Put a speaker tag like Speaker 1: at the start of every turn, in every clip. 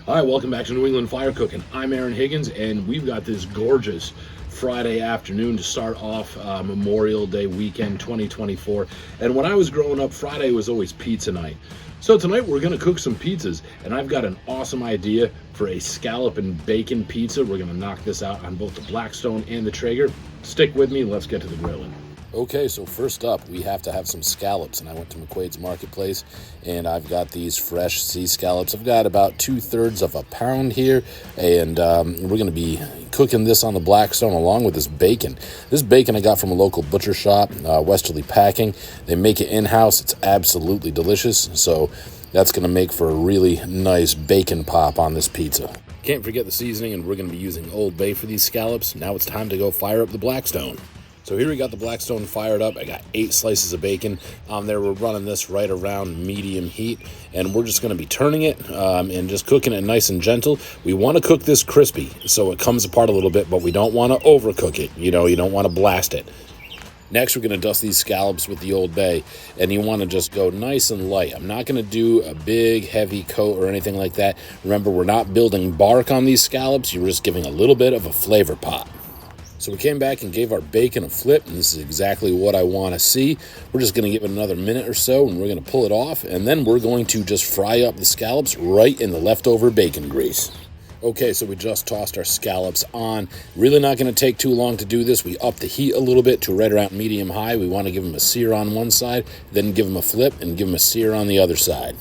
Speaker 1: Hi, welcome back to New England Fire Cooking. I'm Aaron Higgins, and we've got this gorgeous Friday afternoon to start off Memorial Day weekend 2024. And when I was growing up, Friday was always pizza night. So tonight we're going to cook some pizzas, and I've got an awesome idea for a scallop and bacon pizza. We're going to knock this out on both the Blackstone and the Traeger. Stick with me, let's get to the grilling. Okay, so first up, we have to have some scallops, and I went to McQuaid's Marketplace, and I've got these fresh sea scallops. I've got about 2/3 of a pound here, and we're going to be cooking this on the Blackstone along with this bacon. This bacon I got from a local butcher shop, Westerly Packing. They make it in-house. It's absolutely delicious, so that's going to make for a really nice bacon pop on this pizza. Can't forget the seasoning, and we're going to be using Old Bay for these scallops. Now it's time to go fire up the Blackstone. So here we got the Blackstone fired up. I got 8 slices of bacon on there. We're running this right around medium heat, and we're just going to be turning it and just cooking it nice and gentle. We want to cook this crispy so it comes apart a little bit, but we don't want to overcook it. You don't want to blast it. Next, we're going to dust these scallops with the Old Bay, and you want to just go nice and light. I'm not going to do a big, heavy coat or anything like that. Remember, we're not building bark on these scallops. You're just giving a little bit of a flavor pop. So we came back and gave our bacon a flip, and this is exactly what I want to see. We're just going to give it another minute or so, and we're going to pull it off, and then we're going to just fry up the scallops right in the leftover bacon grease. Okay, so we just tossed our scallops on. Really not going to take too long to do this. We up the heat a little bit to right around medium-high. We want to give them a sear on one side, then give them a flip, and give them a sear on the other side.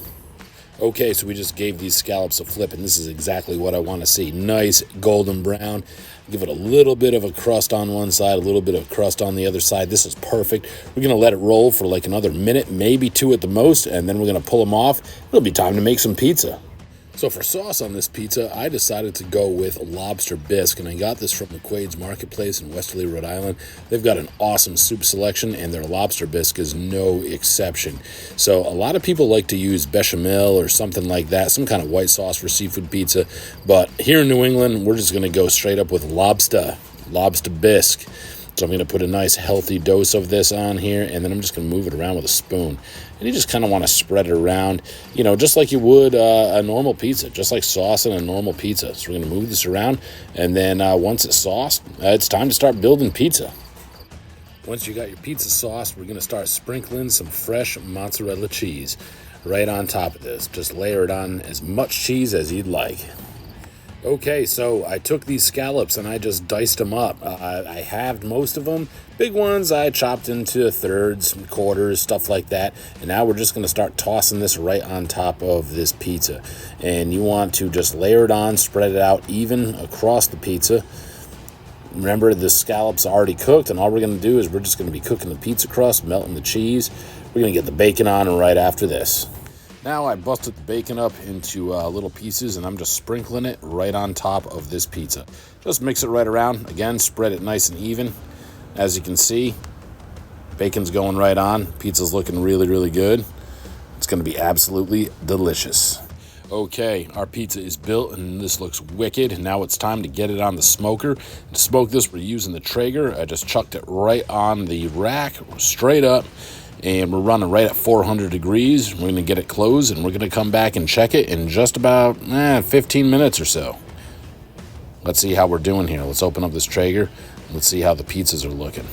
Speaker 1: Okay, so we just gave these scallops a flip, and this is exactly what I want to see. Nice golden brown. Give it a little bit of a crust on one side, a little bit of crust on the other side. This is perfect. We're going to let it roll for like another minute, maybe 2 at the most, and then we're going to pull them off. It'll be time to make some pizza. So for sauce on this pizza, I decided to go with lobster bisque, and I got this from McQuaid's Marketplace in Westerly, Rhode Island. They've got an awesome soup selection, and their lobster bisque is no exception. So a lot of people like to use bechamel or something like that, some kind of white sauce for seafood pizza, but here in New England, we're just going to go straight up with lobster bisque. So I'm going to put a nice healthy dose of this on here, and then I'm just going to move it around with a spoon. And you just kind of want to spread it around, just like you would a normal pizza, just like saucing a normal pizza. So we're going to move this around, and then once it's sauced, it's time to start building pizza. Once you got your pizza sauce, we're going to start sprinkling some fresh mozzarella cheese right on top of this. Just layer it on as much cheese as you'd like. Okay, so I took these scallops and I just diced them up. I halved most of them. Big ones I chopped into thirds, quarters, stuff like that. And now we're just going to start tossing this right on top of this pizza. And you want to just layer it on, spread it out even across the pizza. Remember, the scallops are already cooked, and all we're going to do is we're just going to be cooking the pizza crust, melting the cheese. We're going to get the bacon on right after this. Now I busted the bacon up into little pieces, and I'm just sprinkling it right on top of this pizza. Just mix it right around. Again, spread it nice and even. As you can see, bacon's going right on. Pizza's looking really, really good. It's going to be absolutely delicious. Okay, our pizza is built, and this looks wicked. Now it's time to get it on the smoker. To smoke this, we're using the Traeger. I just chucked it right on the rack, straight up. And we're running right at 400 degrees. We're going to get it closed, and we're going to come back and check it in just about 15 minutes or so. Let's see how we're doing here. Let's open up this Traeger. Let's see how the pizzas are looking.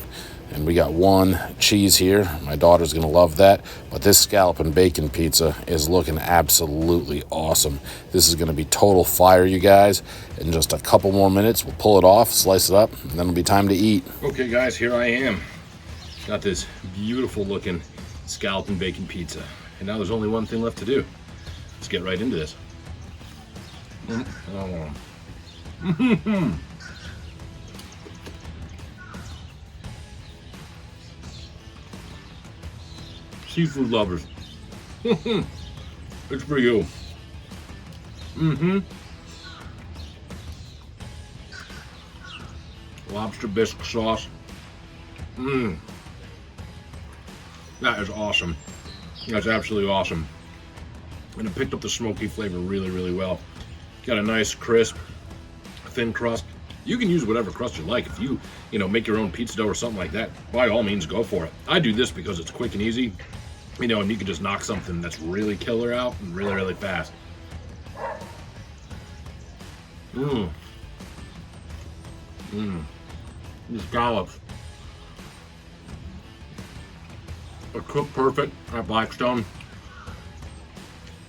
Speaker 1: And we got one cheese here. My daughter's going to love that. But this scallop and bacon pizza is looking absolutely awesome. This is going to be total fire, you guys. In just a couple more minutes, we'll pull it off, slice it up, and then it'll be time to eat. Okay, guys, here I am. Got this beautiful looking scallop and bacon pizza. And now there's only one thing left to do. Let's get right into this. Seafood lovers. It's for you. Lobster bisque sauce. That is awesome. That's absolutely awesome. And it picked up the smoky flavor really, really well. Got a nice, crisp, thin crust. You can use whatever crust you like. If you make your own pizza dough or something like that, by all means, go for it. I do this because it's quick and easy, and you can just knock something that's really killer out and really, really fast. Mmm. Mmm. The scallops are cooked perfect at Blackstone.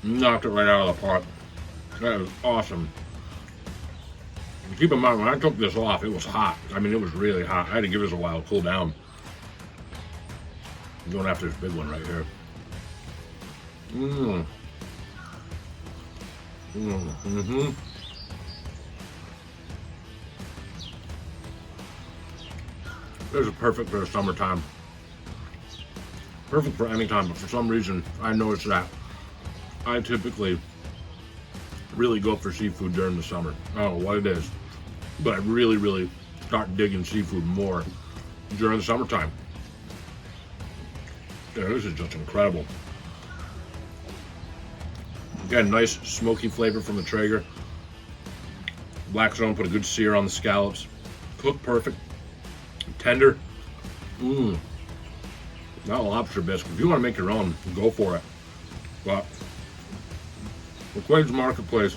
Speaker 1: Knocked it right out of the park. That is awesome. And keep in mind, when I took this off, it was hot. I mean, it was really hot. I had to give this a while to cool down. I'm going after this big one right here. Mmm. Mm-hmm. This is perfect for the summertime. Perfect for any time, but for some reason, I noticed that I typically really go for seafood during the summer. I don't know what it is, but I really start digging seafood more during the summertime. Yeah, this is just incredible. Again, nice smoky flavor from the Traeger. Blackstone put a good sear on the scallops. Cooked perfect. Tender. Mmm. Not a lobster bisque. If you want to make your own, go for it. But McQuaid's Marketplace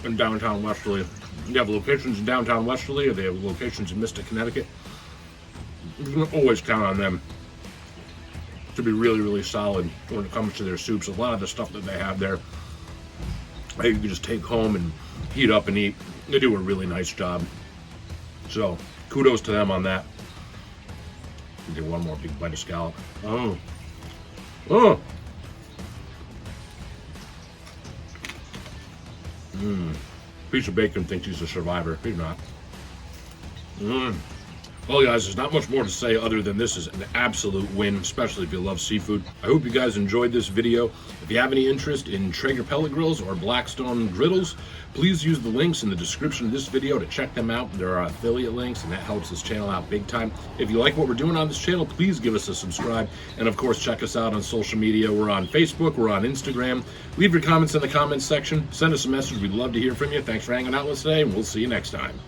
Speaker 1: in downtown Westerly. You have locations in downtown Westerly, or they have locations in Mystic, Connecticut. You can always count on them to be really solid when it comes to their soups. A lot of the stuff that they have there, you can just take home and heat up and eat. They do a really nice job. So kudos to them on that. Get one more big bite of scallop. Oh. Piece of bacon thinks he's a survivor. He's not. Well, guys, there's not much more to say other than this is an absolute win, especially if you love seafood. I hope you guys enjoyed this video. If you have any interest in Traeger pellet grills or Blackstone griddles, please use the links in the description of this video to check them out. There are affiliate links, and that helps this channel out big time. If you like what we're doing on this channel, please give us a subscribe. And of course, check us out on social media. We're on Facebook, we're on Instagram. Leave your comments in the comments section. Send us a message. We'd love to hear from you. Thanks for hanging out with us today, and we'll see you next time.